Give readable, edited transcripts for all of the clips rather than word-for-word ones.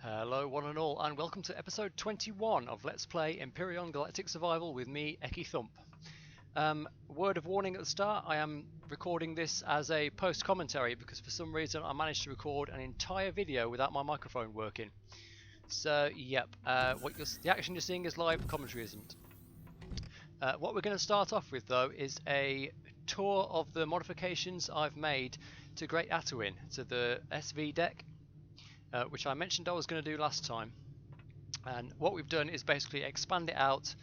Hello one and all, and welcome to episode 21 of Let's Play Empyrion Galactic Survival with me, EkkiThump. Word of warning at the start, I am recording this as a post-commentary because for some reason I managed to record an entire video without my microphone working. So, yep, the action you're seeing is live, the commentary isn't. What we're going to start off with though is a tour of the modifications I've made to Great Atuin, to the SV deck. Which I mentioned I was going to do last time, and what we've done is basically expand it out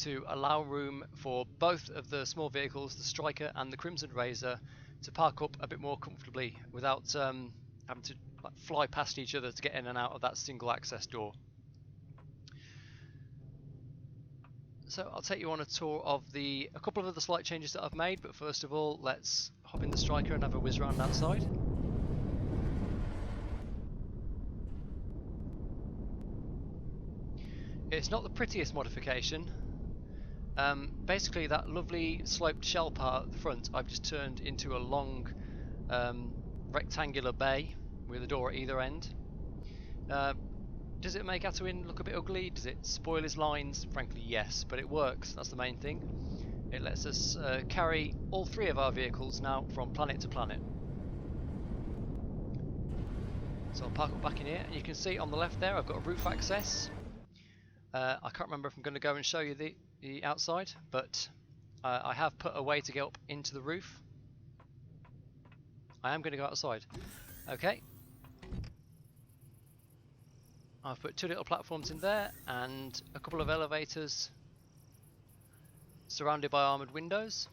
to allow room for both of the small vehicles, the Striker and the Crimson Razor, to park up a bit more comfortably without having to fly past each other to get in and out of that single access door. So I'll take you on a tour of a couple of the slight changes that I've made, but first of all let's hop in the Striker and have a whiz around outside. It's not the prettiest modification. Basically that lovely sloped shell part at the front I've just turned into a long rectangular bay with a door at either end. Does it make Atuin look a bit ugly? Does it spoil his lines? Frankly yes, but it works, that's the main thing. It lets us carry all three of our vehicles now from planet to planet. So I'll park up back in here, and you can see on the left there I've got roof access. I can't remember if I'm going to go and show you the outside, but I have put a way to get up into the roof. I am going to go outside. Okay. I've put two little platforms in there and a couple of elevators surrounded by armoured windows.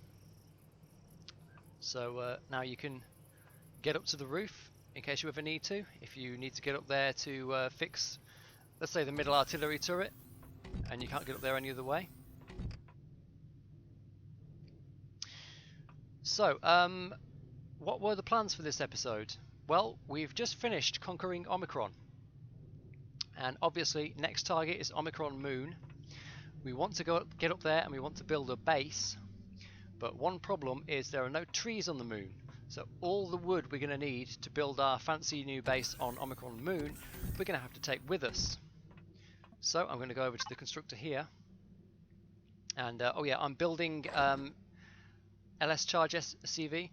So now you can get up to the roof in case you ever need to. If you need to get up there to fix, let's say, the middle artillery turret, and you can't get up there any other way. So, what were the plans for this episode? Well, we've just finished conquering Omicron, and obviously next target is Omicron Moon. We want to get up there and we want to build a base, but one problem is there are no trees on the moon, so all the wood we're going to need to build our fancy new base on Omicron Moon we're going to have to take with us. So I'm going to go over to the constructor here, and oh yeah, I'm building LS Charge CV,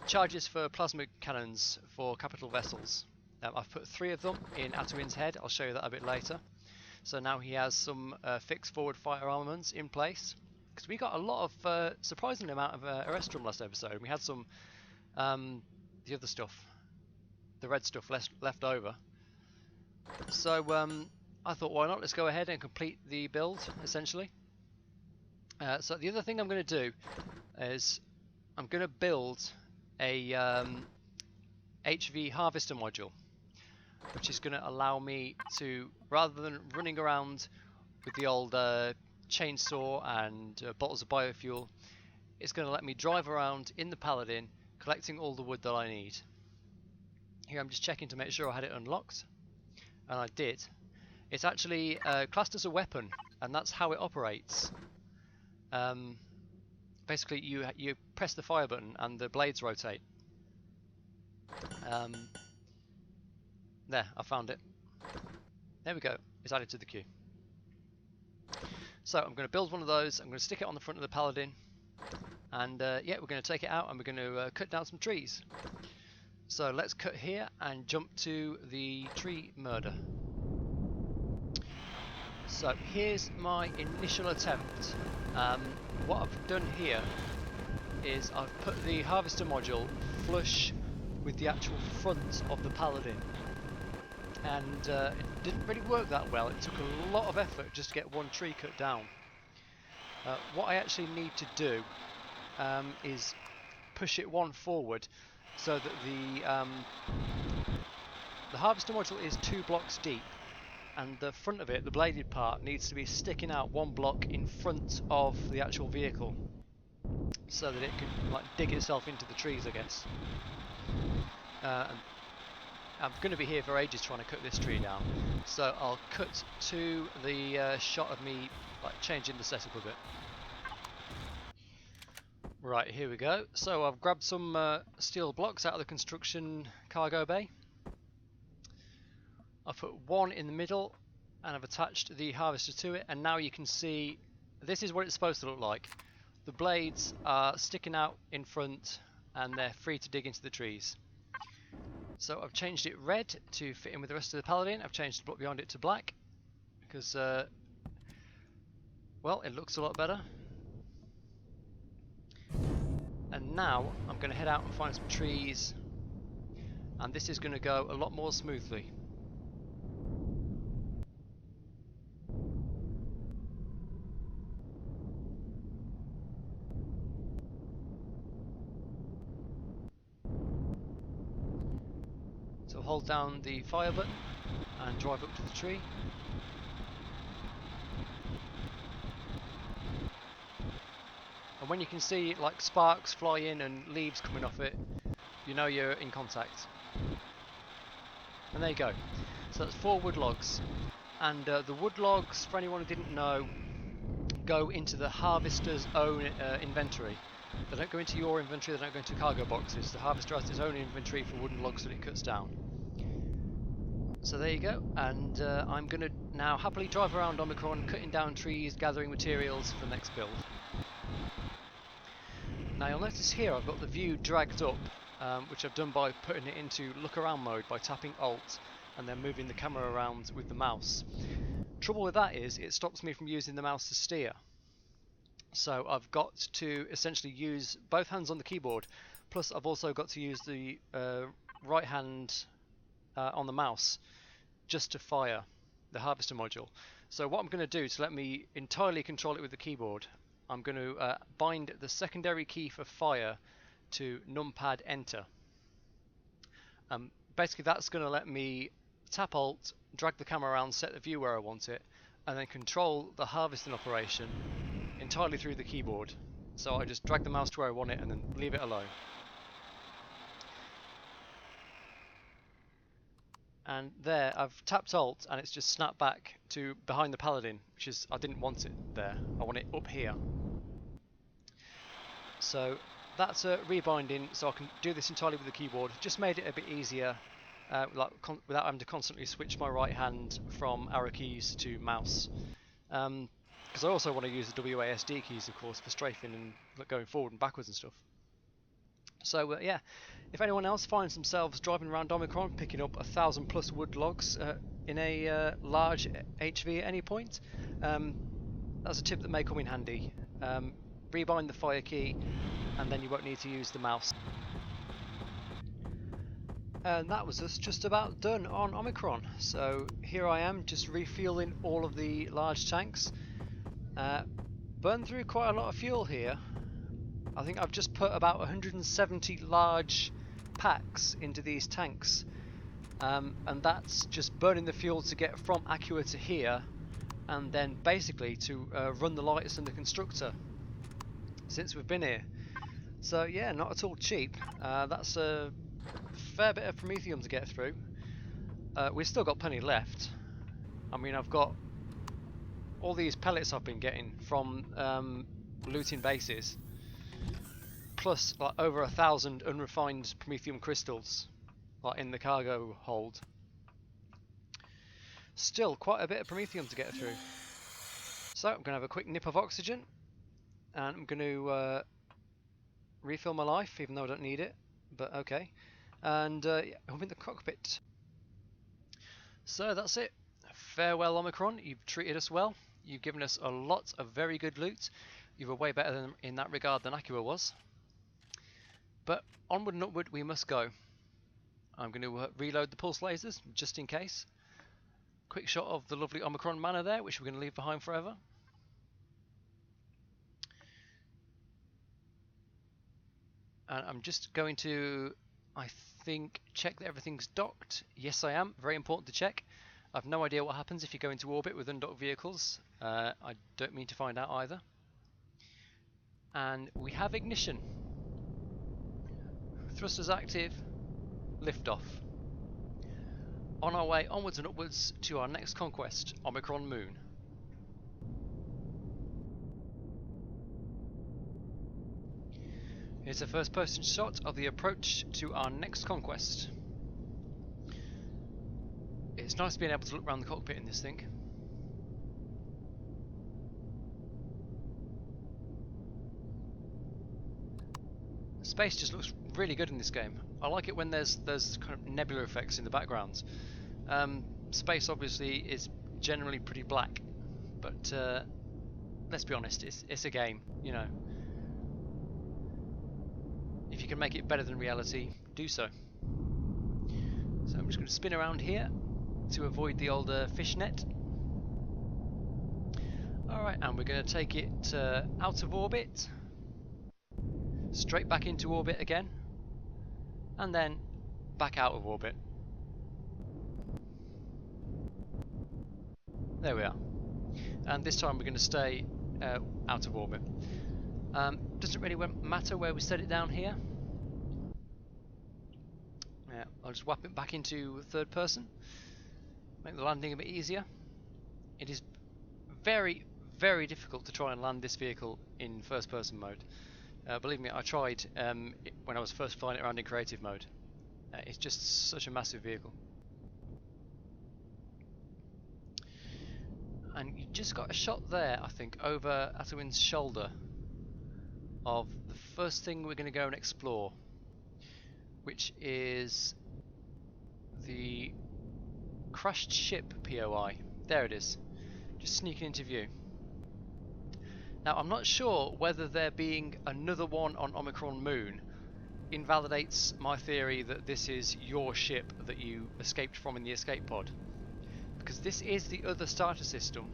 charges for plasma cannons for capital vessels. I've put 3 of them in Atuin's head, I'll show you that a bit later. So now he has some fixed forward fire armaments in place, because we got a lot of, surprising amount of Erestrum last episode. We had some, the other stuff, the red stuff left over. So I thought, why not? Let's go ahead and complete the build, essentially. So the other thing I'm going to do is I'm going to build a HV harvester module, which is going to allow me to, rather than running around with the old chainsaw and bottles of biofuel, it's going to let me drive around in the Paladin collecting all the wood that I need. Here I'm just checking to make sure I had it unlocked, and I did. It's actually classed as a weapon, and that's how it operates. Basically, you press the fire button and the blades rotate. There, I found it. There we go. It's added to the queue. So I'm going to build one of those. I'm going to stick it on the front of the Paladin, and yeah, we're going to take it out and we're going to cut down some trees. So let's cut here and jump to the tree murder. So here's my initial attempt. What I've done here is I've put the harvester module flush with the actual front of the Paladin, and it didn't really work that well. It took a lot of effort just to get one tree cut down. What I actually need to do is push it one forward so that the harvester module is 2 blocks deep, and the front of it, the bladed part, needs to be sticking out 1 block in front of the actual vehicle, so that it can dig itself into the trees, I guess. I'm going to be here for ages trying to cut this tree down, so I'll cut to the shot of me changing the setup a bit. Right, here we go. So I've grabbed some steel blocks out of the construction cargo bay. I've put one in the middle and I've attached the harvester to it, and now you can see this is what it's supposed to look like. The blades are sticking out in front and they're free to dig into the trees. So I've changed it red to fit in with the rest of the paladin. I've changed the block behind it to black because well, it looks a lot better. And now I'm going to head out and find some trees, and this is going to go a lot more smoothly. So hold down the fire button and drive up to the tree. And when you can see like sparks fly in and leaves coming off it, you know you're in contact. And there you go. So that's 4 wood logs. And the wood logs, for anyone who didn't know, go into the harvester's own inventory. They don't go into your inventory, they don't go into cargo boxes. The harvester has his own inventory for wooden logs that it cuts down. So there you go, and I'm going to now happily drive around Omicron, cutting down trees, gathering materials for the next build. Now you'll notice here I've got the view dragged up, which I've done by putting it into look around mode by tapping Alt and then moving the camera around with the mouse. Trouble with that is it stops me from using the mouse to steer. So I've got to essentially use both hands on the keyboard, plus I've also got to use the right hand on the mouse just to fire the harvester module. So what I'm going to do to let me entirely control it with the keyboard, I'm going to bind the secondary key for fire to numpad enter. Basically that's going to let me tap Alt, drag the camera around, set the view where I want it, and then control the harvesting operation entirely through the keyboard. So I just drag the mouse to where I want it and then leave it alone. And there, I've tapped Alt and it's just snapped back to behind the paladin, which is, I didn't want it there, I want it up here. So that's rebinding, so I can do this entirely with the keyboard. Just made it a bit easier without having to constantly switch my right hand from arrow keys to mouse. Because I also want to use the WASD keys, of course, for strafing and going forward and backwards and stuff. So yeah, if anyone else finds themselves driving around Omicron picking up 1,000+ wood logs in a large HV at any point, that's a tip that may come in handy. Rebind the fire key and then you won't need to use the mouse. And that was us just about done on Omicron. So here I am just refueling all of the large tanks. Burned through quite a lot of fuel here. I think I've just put about 170 large packs into these tanks, and that's just burning the fuel to get from Aqua to here, and then basically to run the lights and the constructor since we've been here. So yeah, not at all cheap. That's a fair bit of Promethium to get through. We've still got plenty left. I mean, I've got all these pellets I've been getting from looting bases, plus like over 1,000 unrefined Promethium crystals like in the cargo hold. Still quite a bit of Promethium to get through. So I'm going to have a quick nip of oxygen and I'm going to refill my life, even though I don't need it, but okay. And yeah, I'm in the cockpit. So that's it. Farewell Omicron, you've treated us well. You've given us a lot of very good loot. You were way better in that regard than Aqua was. But onward and upward we must go. I'm going to reload the pulse lasers just in case. Quick shot of the lovely Omicron Manor there, which we're going to leave behind forever. And I'm just going to, I think, check that everything's docked. Yes, I am. Very important to check. I've no idea what happens if you go into orbit with undocked vehicles. I don't mean to find out either. And we have ignition. Thrusters active. Liftoff. On our way onwards and upwards to our next conquest, Omicron Moon. Here's a first person shot of the approach to our next conquest. It's nice being able to look around the cockpit in this thing. Space just looks really good in this game. I like it when there's kind of nebula effects in the background. Space obviously is generally pretty black, but let's be honest, it's a game, you know. If you can make it better than reality, do so. So I'm just going to spin around here to avoid the old fishnet. Alright, and we're going to take it out of orbit, straight back into orbit again, and then back out of orbit. There we are. And this time we're going to stay out of orbit. Doesn't really matter where we set it down here. Yeah, I'll just whap it back into third person, make the landing a bit easier. It is very, very difficult to try and land this vehicle in first person mode. Believe me, I tried when I was first flying it around in creative mode. It's just such a massive vehicle. And you just got a shot there, I think, over Atawin's shoulder of the first thing we're going to go and explore, which is the crashed ship POI. There it is, just sneaking into view. Now I'm not sure whether there being another one on Omicron Moon invalidates my theory that this is your ship that you escaped from in the escape pod, because this is the other starter system,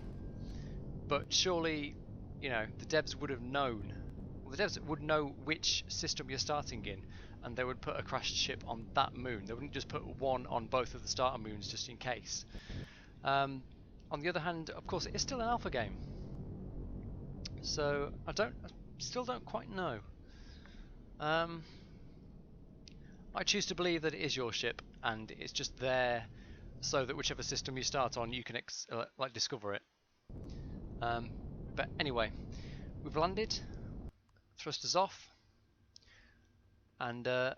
but surely, you know, the devs would have known. Well, the devs would know which system you're starting in, and they would put a crashed ship on that moon. They wouldn't just put one on both of the starter moons just in case. On the other hand, of course, it is still an alpha game, so I still don't quite know. I choose to believe that it is your ship, and it's just there so that whichever system you start on, you can like discover it. But anyway, we've landed, thrusters off, and I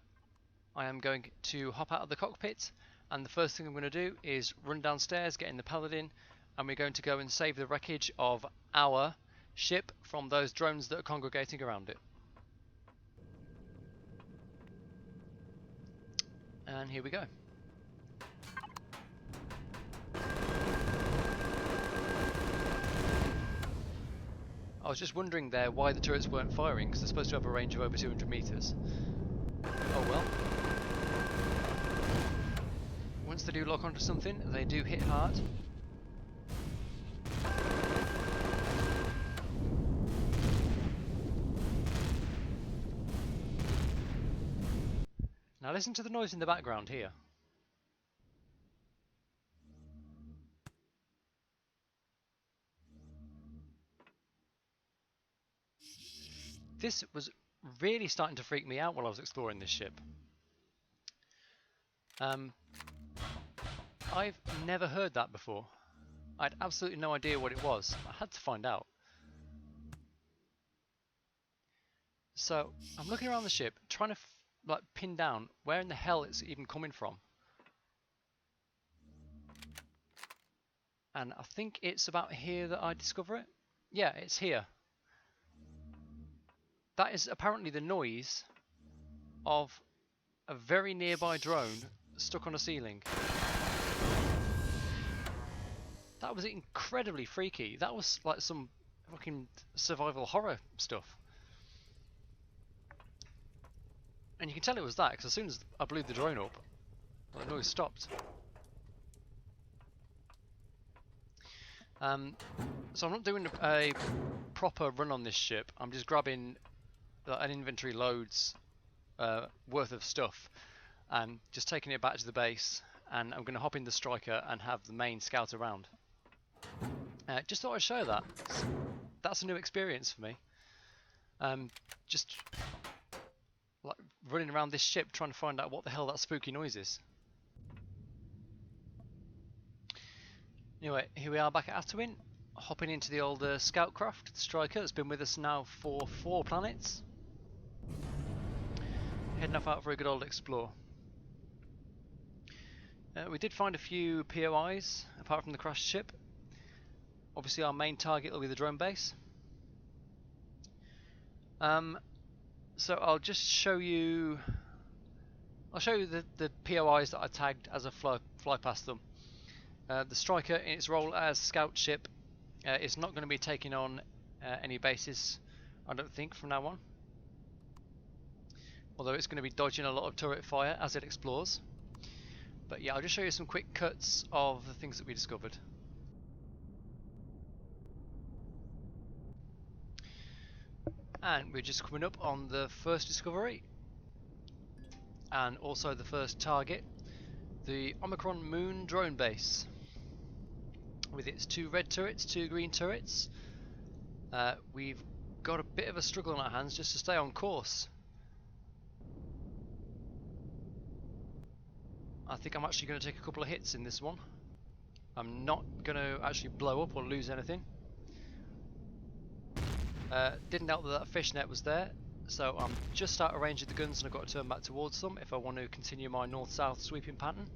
am going to hop out of the cockpit, and the first thing I'm going to do is run downstairs, get in the Paladin, and we're going to go and save the wreckage of our ship from those drones that are congregating around it. And here we go. I was just wondering there why the turrets weren't firing, because they're supposed to have a range of over 200 meters. Oh well. Once they do lock onto something, they do hit hard. Now listen to the noise in the background here. This was really starting to freak me out while I was exploring this ship. I've never heard that before. I had absolutely no idea what it was. I had to find out. So I'm looking around the ship, trying to like pin down where in the hell it's even coming from. And I think it's about here that I discover it. Yeah, it's here. That is apparently the noise of a very nearby drone stuck on a ceiling. That was incredibly freaky. That was like some fucking survival horror stuff. And you can tell it was that because as soon as I blew the drone up, the noise stopped. So I'm not doing a proper run on this ship. I'm just grabbing an inventory loads worth of stuff and just taking it back to the base, and I'm going to hop in the Striker and have the main scout around. Just thought I'd show that. That's a new experience for me. Just like running around this ship trying to find out what the hell that spooky noise is. Anyway, here we are back at Atawin, hopping into the old scout craft, the Striker, that's been with us now for 4 planets. Heading off out for a good old explore. We did find a few POIs apart from the crashed ship. Obviously our main target will be the drone base. So I'll just show you. I'll show you the POIs that I tagged as I fly past them. The Striker, in its role as scout ship, is not going to be taking on any bases, I don't think, from now on. Although it's going to be dodging a lot of turret fire as it explores. But yeah, I'll just show you some quick cuts of the things that we discovered. And we're just coming up on the first discovery, and also the first target, the Omicron Moon drone base, with its 2 red turrets, 2 green turrets. We've got a bit of a struggle on our hands just to stay on course. I think I'm actually going to take a couple of hits in this one. I'm not going to actually blow up or lose anything. Didn't help that fishnet was there, so I'm just out of range of the guns and I've got to turn back towards them if I want to continue my north-south sweeping pattern.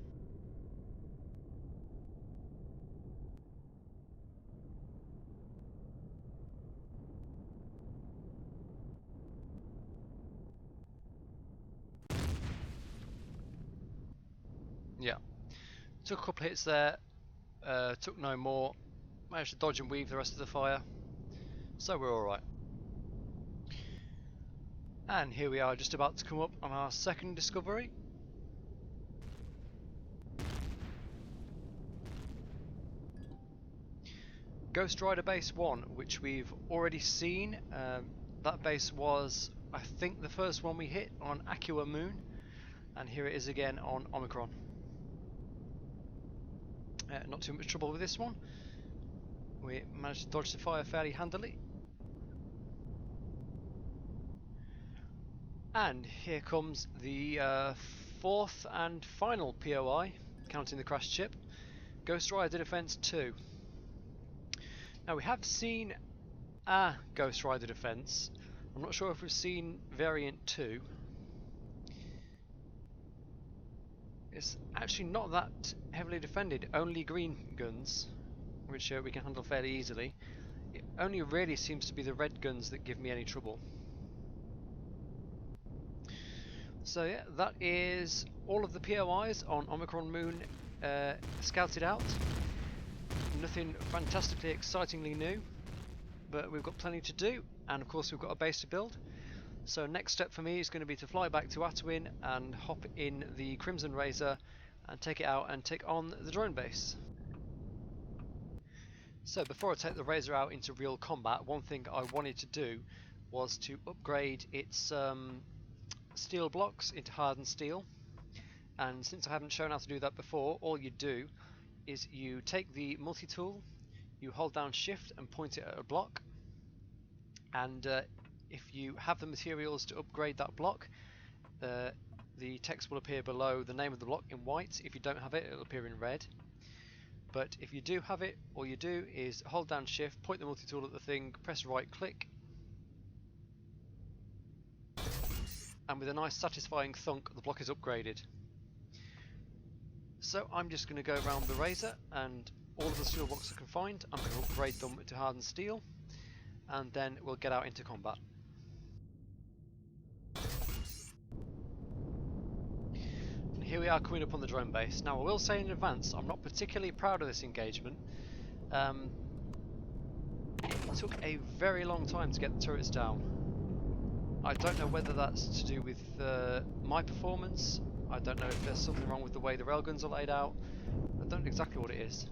Yeah, took a couple of hits there, took no more, managed to dodge and weave the rest of the fire, so we're alright. And here we are, just about to come up on our second discovery. Ghost Rider Base 1, which we've already seen. That base was, I think, the first one we hit on Aqua Moon, and here it is again on Omicron. Not too much trouble with this one. We managed to dodge the fire fairly handily. And here comes the fourth and final POI, counting the crashed ship, Ghost Rider Defense 2. Now we have seen a Ghost Rider Defense. I'm not sure if we've seen Variant 2. It's actually not that heavily defended, only green guns, which we can handle fairly easily. It only really seems to be the red guns that give me any trouble. So yeah, that is all of the POIs on Omicron Moon scouted out. Nothing fantastically excitingly new, but we've got plenty to do, and of course we've got a base to build. So next step for me is going to be to fly back to Atwin and hop in the Crimson Razor and take it out and take on the drone base. So before I take the Razor out into real combat, one thing I wanted to do was to upgrade its steel blocks into hardened steel, and since I haven't shown how to do that before, all you do is you take the multi-tool, you hold down shift and point it at a block, and if you have the materials to upgrade that block, the text will appear below the name of the block in white. If you don't have it, it'll appear in red. But if you do have it, all you do is hold down shift, point the multi-tool at the thing, press right click, and with a nice satisfying thunk, the block is upgraded. So I'm just going to go around the Razor, and all of the steel blocks I can find, I'm going to upgrade them to hardened steel, and then we'll get out into combat. And here we are coming up on the drone base. Now I will say in advance, I'm not particularly proud of this engagement. It took a very long time to get the turrets down. I don't know whether that's to do with my performance. I don't know if there's something wrong with the way the railguns are laid out. I don't know exactly what it is.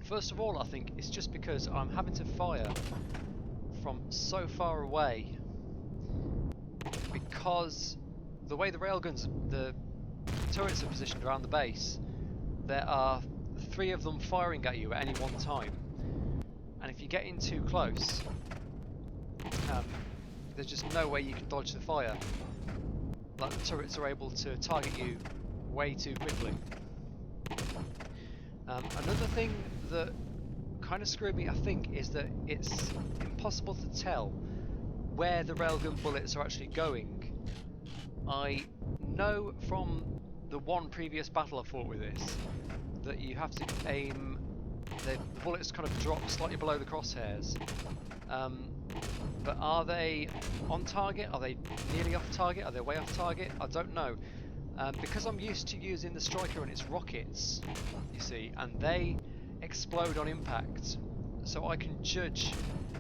First of all, I think it's just because I'm having to fire from so far away, because the way the railguns, the turrets are positioned around the base, there are 3 of them firing at you at any one time, and if you get in too close, there's just no way you can dodge the fire. Like, the turrets are able to target you way too quickly. Another thing that kind of screwed me, I think, is that it's impossible to tell where the railgun bullets are actually going. I know from the one previous battle I fought with this, that you have to aim, the bullets kind of drop slightly below the crosshairs. But are they on target? Are they nearly off target? Are they way off target? I don't know. Because I'm used to using the striker and its rockets, you see, and they explode on impact, so I can judge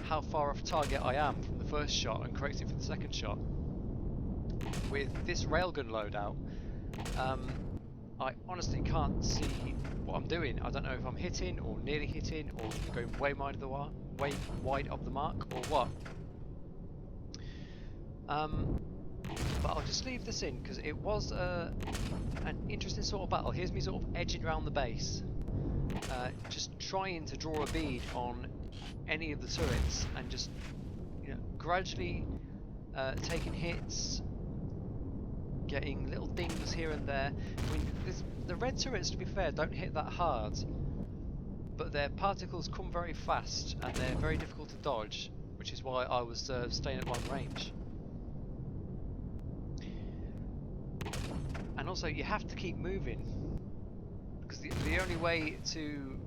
how far off target I am from the first shot and correct it for the second shot. With this railgun loadout, I honestly can't see what I'm doing. I don't know if I'm hitting or nearly hitting or going way wide of the mark or what. But I'll just leave this in because it was an interesting sort of battle. Here's me sort of edging around the base, just trying to draw a bead on any of the turrets and just, you know, gradually taking hits, getting little dings here and there. I mean, the red turrets, to be fair, don't hit that hard, but their particles come very fast and they're very difficult to dodge, which is why I was staying at long range. And also, you have to keep moving, because the only way to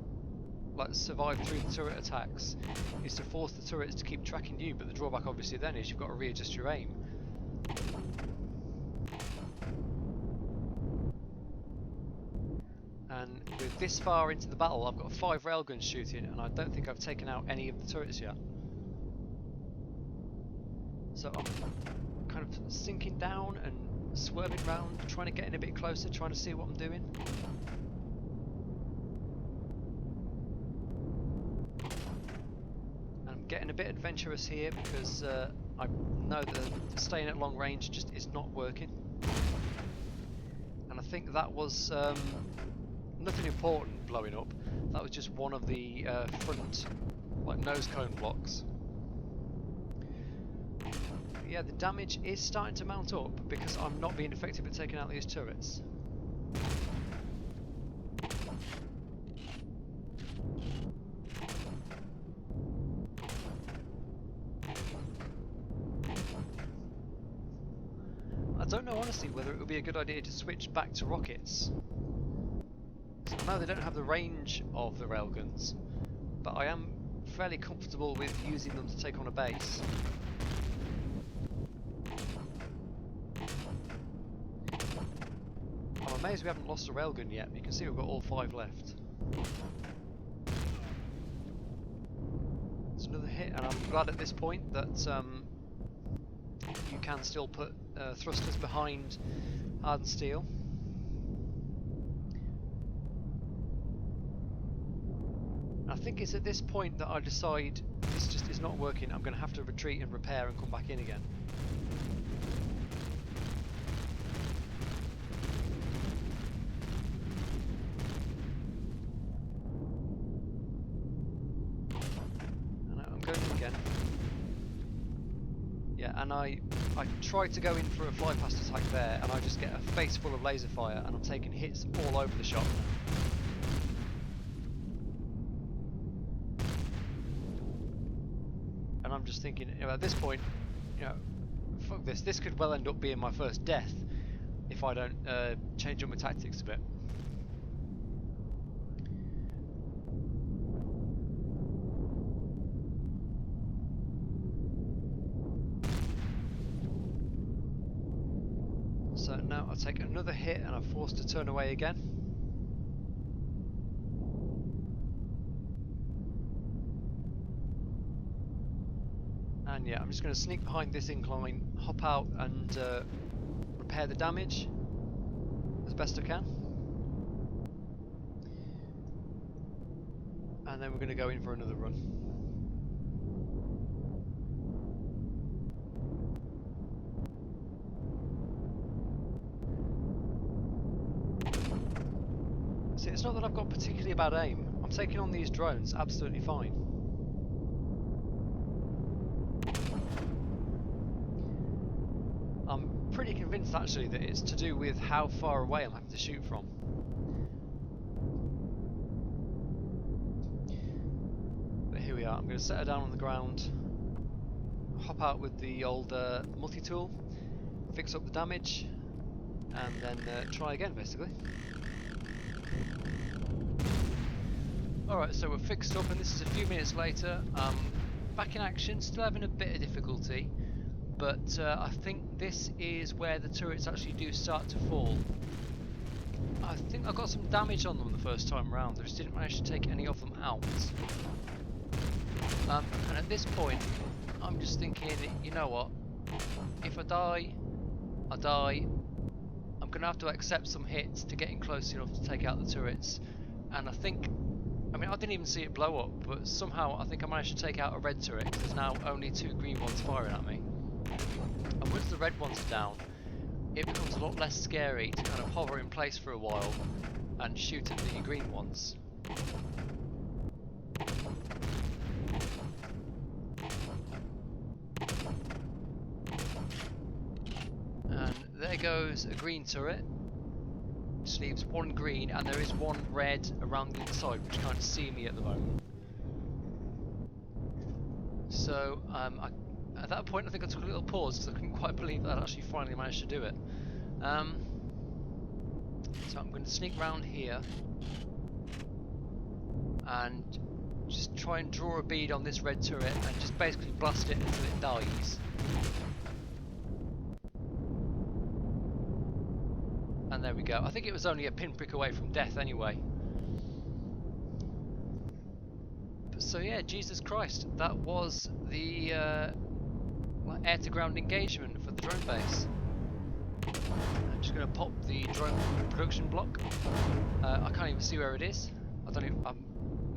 survive through the turret attacks is to force the turrets to keep tracking you. But the drawback, obviously, then is you've got to readjust your aim. And with this far into the battle, I've got 5 railguns shooting, and I don't think I've taken out any of the turrets yet. So I'm kind of sinking down and swerving round, trying to get in a bit closer, trying to see what I'm doing. I'm getting a bit adventurous here because I know that staying at long range just is not working. And I think that was nothing important blowing up. That was just one of the front nose cone blocks. Yeah, the damage is starting to mount up because I'm not being effective at taking out these turrets. I don't know honestly whether it would be a good idea to switch back to rockets. So I know they don't have the range of the railguns, but I am fairly comfortable with using them to take on a base. I'm amazed we haven't lost a railgun yet. You can see we've got all 5 left. It's another hit, and I'm glad at this point that you can still put thrusters behind hardened steel. I think it's at this point that I decide this just is not working. I'm going to have to retreat and repair and come back in again. And I tried to go in for a fly past attack there, and I just get a face full of laser fire, and I'm taking hits all over the shop. And I'm just thinking, you know, at this point, you know, fuck this. This could well end up being my first death if I don't change up my tactics a bit. So now I take another hit and I'm forced to turn away again. And yeah, I'm just going to sneak behind this incline, hop out and repair the damage as best I can. And then we're going to go in for another run. See, it's not that I've got particularly bad aim. I'm taking on these drones absolutely fine. I'm pretty convinced actually that it's to do with how far away I'm having to shoot from. But here we are. I'm going to set her down on the ground, hop out with the old multi-tool, fix up the damage, and then try again, basically. Alright, so we're fixed up, and this is a few minutes later. Back in action, still having a bit of difficulty, but I think this is where the turrets actually do start to fall. I think I got some damage on them the first time round. I just didn't manage to take any of them out. And at this point, I'm just thinking, you know what? If I die, I die. I'm going to have to accept some hits to getting close enough to take out the turrets. And I think, I mean, I didn't even see it blow up, but somehow I think I managed to take out a red turret, because there's now only 2 green ones firing at me. And once the red ones are down, it becomes a lot less scary to kind of hover in place for a while and shoot at the green ones. And there goes a green turret, which leaves 1 green, and there is 1 red around the inside, which can't see me at the moment. So at that point I think I took a little pause because I couldn't quite believe that I'd actually finally managed to do it. So I'm going to sneak round here and just try and draw a bead on this red turret and just basically blast it until it dies. And there we go. I think it was only a pinprick away from death anyway. But so yeah, Jesus Christ, that was the air-to-ground engagement for the drone base. I'm just going to pop the drone production block. I can't even see where it is. I don't even, I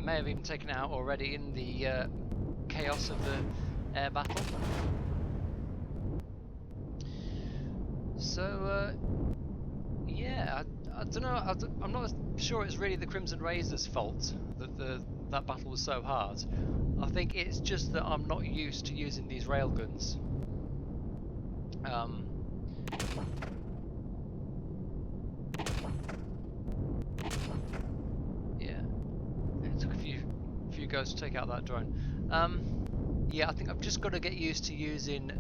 may have even taken it out already in the chaos of the air battle. So yeah, I don't know. I'm not sure it's really the Crimson Razor's fault that that battle was so hard. I think it's just that I'm not used to using these railguns. Yeah, it took a few goes to take out that drone. Yeah, I think I've just got to get used to using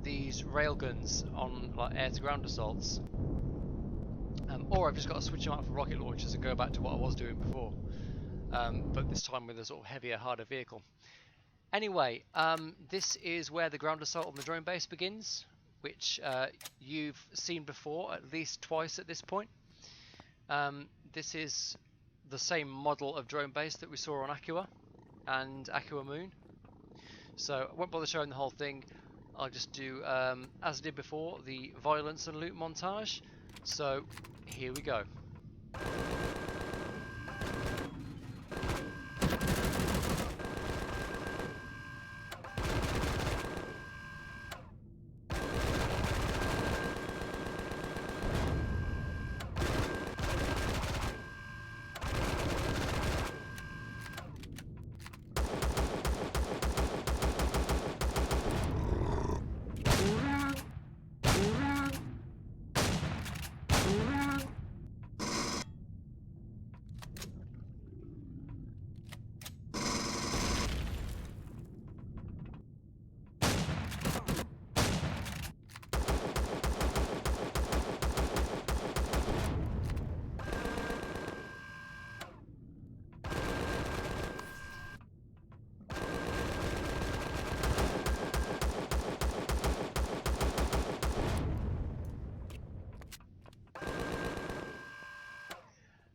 these railguns on like air-to-ground assaults, or I've just got to switch them out for rocket launchers and go back to what I was doing before, but this time with a sort of heavier, harder vehicle. Anyway, this is where the ground assault on the drone base begins, which you've seen before at least twice at this point. This is the same model of drone base that we saw on Aqua and Aqua Moon. So I won't bother showing the whole thing. I'll just do, as I did before, the violence and loot montage. So here we go.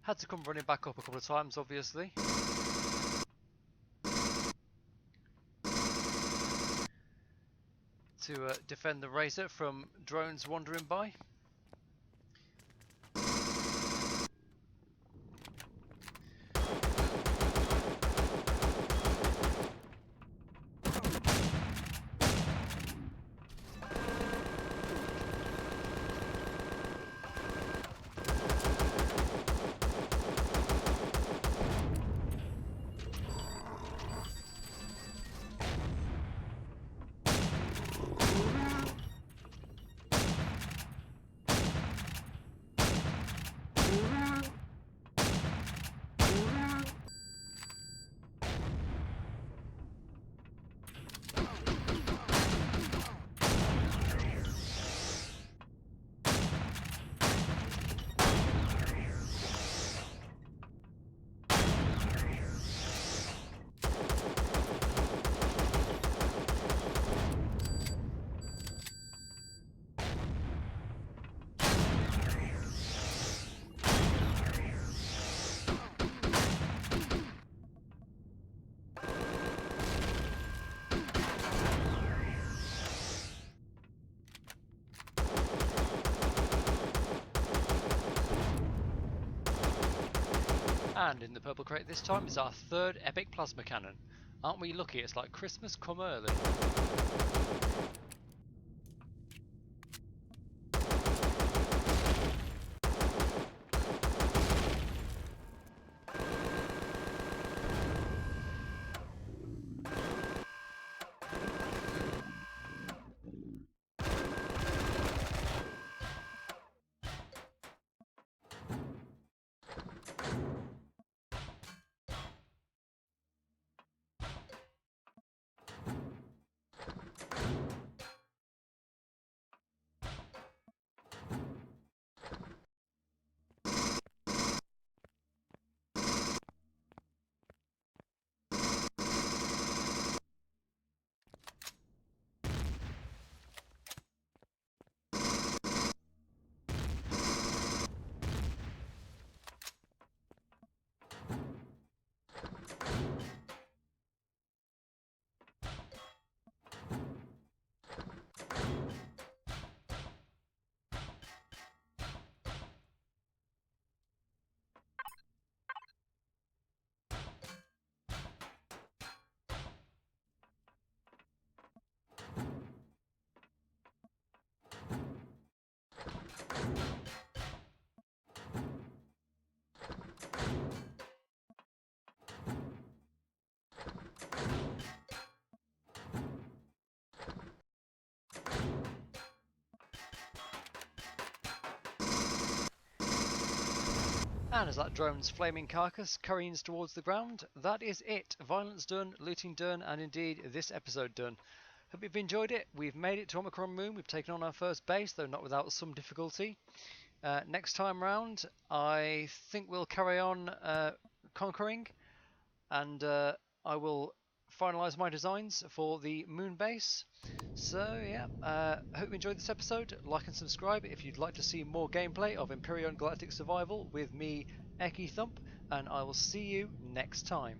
Had to come running back up a couple of times, obviously. To defend the Razor from drones wandering by. And in the purple crate this time is our third epic plasma cannon. Aren't we lucky? It's like Christmas come early. And as that drone's flaming carcass careens towards the ground, that is it. Violence done, looting done, and indeed this episode done. Hope you've enjoyed it. We've made it to Omicron Moon. We've taken on our first base, though not without some difficulty. Next time round, I think we'll carry on conquering, and I will finalise my designs for the moon base. So yeah, hope you enjoyed this episode. Like and subscribe if you'd like to see more gameplay of Empyrion Galactic Survival with me, EkkiThump, and I will see you next time.